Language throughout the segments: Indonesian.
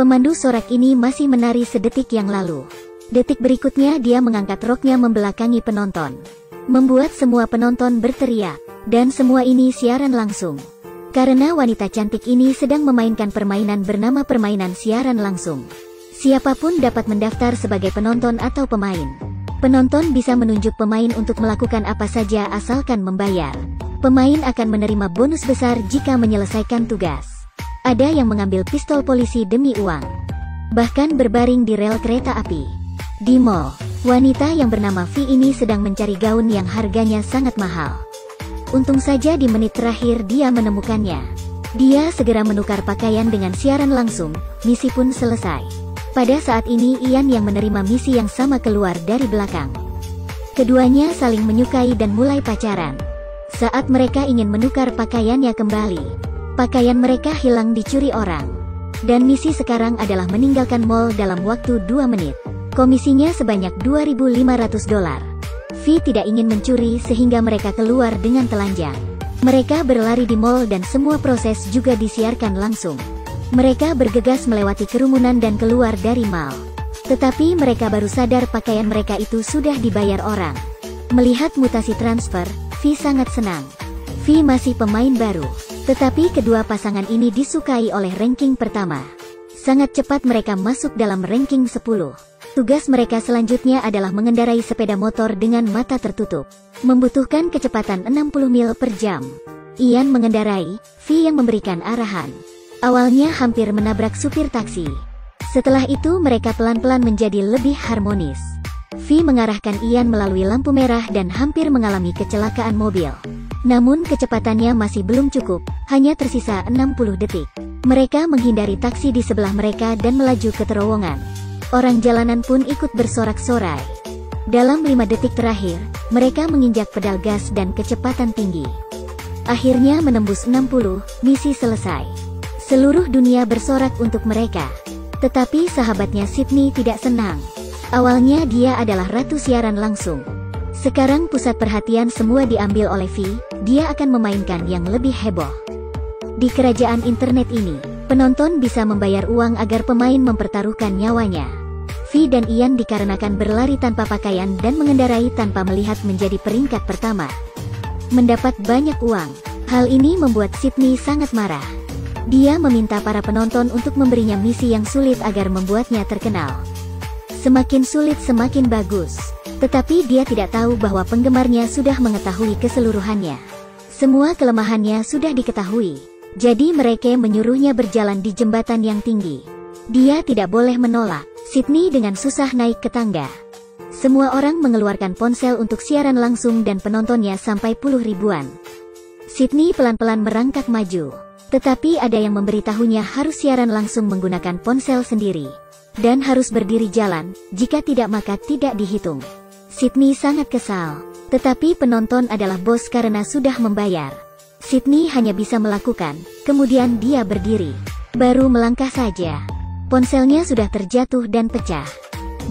Pemandu sorak ini masih menari sedetik yang lalu. Detik berikutnya dia mengangkat roknya membelakangi penonton, membuat semua penonton berteriak. Dan semua ini siaran langsung. Karena wanita cantik ini sedang memainkan permainan bernama permainan siaran langsung. Siapapun dapat mendaftar sebagai penonton atau pemain. Penonton bisa menunjuk pemain untuk melakukan apa saja asalkan membayar. Pemain akan menerima bonus besar jika menyelesaikan tugas. Ada yang mengambil pistol polisi demi uang. Bahkan berbaring di rel kereta api. Di mall, wanita yang bernama V ini sedang mencari gaun yang harganya sangat mahal. Untung saja di menit terakhir dia menemukannya. Dia segera menukar pakaian dengan siaran langsung, misi pun selesai. Pada saat ini Ian yang menerima misi yang sama keluar dari belakang. Keduanya saling menyukai dan mulai pacaran. Saat mereka ingin menukar pakaiannya kembali, pakaian mereka hilang dicuri orang. Dan misi sekarang adalah meninggalkan mall dalam waktu 2 menit. Komisinya sebanyak $2.500. V tidak ingin mencuri sehingga mereka keluar dengan telanjang. Mereka berlari di mall dan semua proses juga disiarkan langsung. Mereka bergegas melewati kerumunan dan keluar dari mall. Tetapi mereka baru sadar pakaian mereka itu sudah dibayar orang. Melihat mutasi transfer, V sangat senang. V masih pemain baru, tetapi kedua pasangan ini disukai oleh ranking pertama. Sangat cepat mereka masuk dalam ranking 10. Tugas mereka selanjutnya adalah mengendarai sepeda motor dengan mata tertutup. Membutuhkan kecepatan 60 mil per jam. Ian mengendarai, V yang memberikan arahan. Awalnya hampir menabrak supir taksi. Setelah itu mereka pelan-pelan menjadi lebih harmonis. V mengarahkan Ian melalui lampu merah dan hampir mengalami kecelakaan mobil. Namun kecepatannya masih belum cukup, hanya tersisa 60 detik. Mereka menghindari taksi di sebelah mereka dan melaju ke terowongan. Orang jalanan pun ikut bersorak-sorai. Dalam 5 detik terakhir, mereka menginjak pedal gas dan kecepatan tinggi. Akhirnya menembus 60, misi selesai. Seluruh dunia bersorak untuk mereka. Tetapi sahabatnya Sydney tidak senang. Awalnya dia adalah ratu siaran langsung. Sekarang pusat perhatian semua diambil oleh V, dia akan memainkan yang lebih heboh. Di kerajaan internet ini, penonton bisa membayar uang agar pemain mempertaruhkan nyawanya. V dan Ian dikarenakan berlari tanpa pakaian dan mengendarai tanpa melihat menjadi peringkat pertama. Mendapat banyak uang. Hal ini membuat Sydney sangat marah. Dia meminta para penonton untuk memberinya misi yang sulit agar membuatnya terkenal. Semakin sulit semakin bagus. Tetapi dia tidak tahu bahwa penggemarnya sudah mengetahui keseluruhannya. Semua kelemahannya sudah diketahui. Jadi mereka menyuruhnya berjalan di jembatan yang tinggi. Dia tidak boleh menolak. Sydney dengan susah naik ke tangga. Semua orang mengeluarkan ponsel untuk siaran langsung dan penontonnya sampai puluh ribuan. Sydney pelan-pelan merangkak maju. Tetapi ada yang memberitahunya harus siaran langsung menggunakan ponsel sendiri. Dan harus berdiri jalan, jika tidak maka tidak dihitung. Sydney sangat kesal. Tetapi penonton adalah bos karena sudah membayar. Sydney hanya bisa melakukan, kemudian dia berdiri. Baru melangkah saja. Ponselnya sudah terjatuh dan pecah.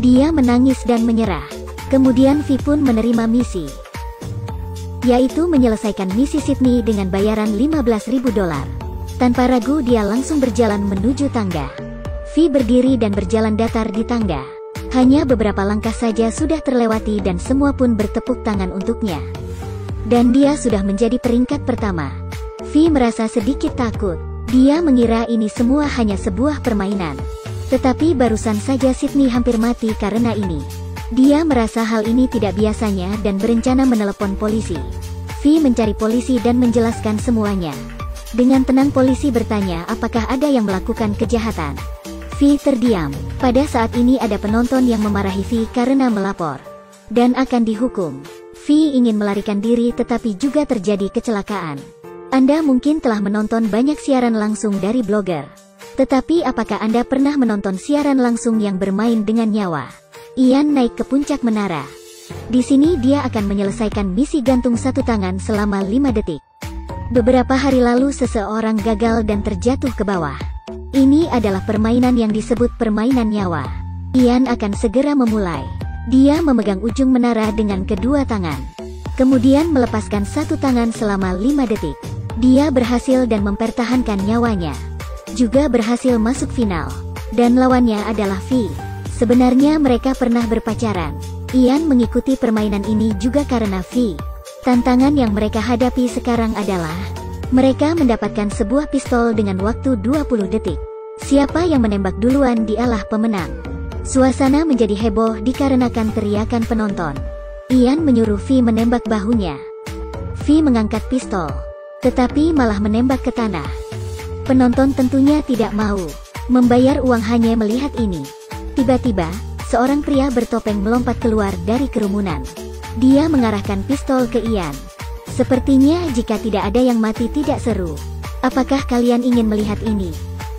Dia menangis dan menyerah. Kemudian V pun menerima misi. Yaitu menyelesaikan misi Sydney dengan bayaran $15.000. Tanpa ragu dia langsung berjalan menuju tangga. V berdiri dan berjalan datar di tangga. Hanya beberapa langkah saja sudah terlewati dan semua pun bertepuk tangan untuknya. Dan dia sudah menjadi peringkat pertama. V merasa sedikit takut. Dia mengira ini semua hanya sebuah permainan. Tetapi barusan saja Sydney hampir mati karena ini. Dia merasa hal ini tidak biasanya dan berencana menelepon polisi. V mencari polisi dan menjelaskan semuanya. Dengan tenang polisi bertanya apakah ada yang melakukan kejahatan. V terdiam. Pada saat ini ada penonton yang memarahi V karena melapor. Dan akan dihukum. V ingin melarikan diri tetapi juga terjadi kecelakaan. Anda mungkin telah menonton banyak siaran langsung dari blogger. Tetapi apakah Anda pernah menonton siaran langsung yang bermain dengan nyawa? Ian naik ke puncak menara. Di sini dia akan menyelesaikan misi gantung satu tangan selama 5 detik. Beberapa hari lalu seseorang gagal dan terjatuh ke bawah. Ini adalah permainan yang disebut permainan nyawa. Ian akan segera memulai. Dia memegang ujung menara dengan kedua tangan. Kemudian melepaskan satu tangan selama 5 detik. Dia berhasil dan mempertahankan nyawanya. Juga berhasil masuk final. Dan lawannya adalah Vi. Sebenarnya mereka pernah berpacaran. Ian mengikuti permainan ini juga karena Vi. Tantangan yang mereka hadapi sekarang adalah mereka mendapatkan sebuah pistol dengan waktu 20 detik. Siapa yang menembak duluan dialah pemenang. Suasana menjadi heboh dikarenakan teriakan penonton. Ian menyuruh Vi menembak bahunya. Vi mengangkat pistol, tetapi malah menembak ke tanah. Penonton tentunya tidak mau membayar uang hanya melihat ini. Tiba-tiba, seorang pria bertopeng melompat keluar dari kerumunan. Dia mengarahkan pistol ke Ian. Sepertinya jika tidak ada yang mati tidak seru. Apakah kalian ingin melihat ini?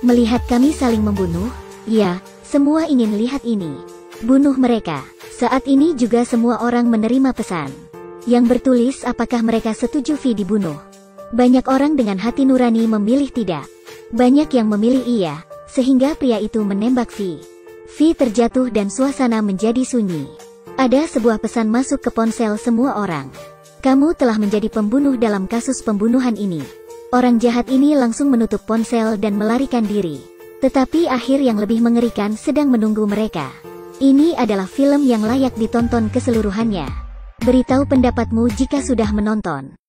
Melihat kami saling membunuh? Ya, semua ingin lihat ini. Bunuh mereka. Saat ini juga semua orang menerima pesan yang bertulis apakah mereka setuju Vi dibunuh. Banyak orang dengan hati nurani memilih tidak. Banyak yang memilih iya, sehingga pria itu menembak Vi. Vi terjatuh dan suasana menjadi sunyi. Ada sebuah pesan masuk ke ponsel semua orang. Kamu telah menjadi pembunuh dalam kasus pembunuhan ini. Orang jahat ini langsung menutup ponsel dan melarikan diri. Tetapi akhir yang lebih mengerikan sedang menunggu mereka. Ini adalah film yang layak ditonton keseluruhannya. Beritahu pendapatmu jika sudah menonton.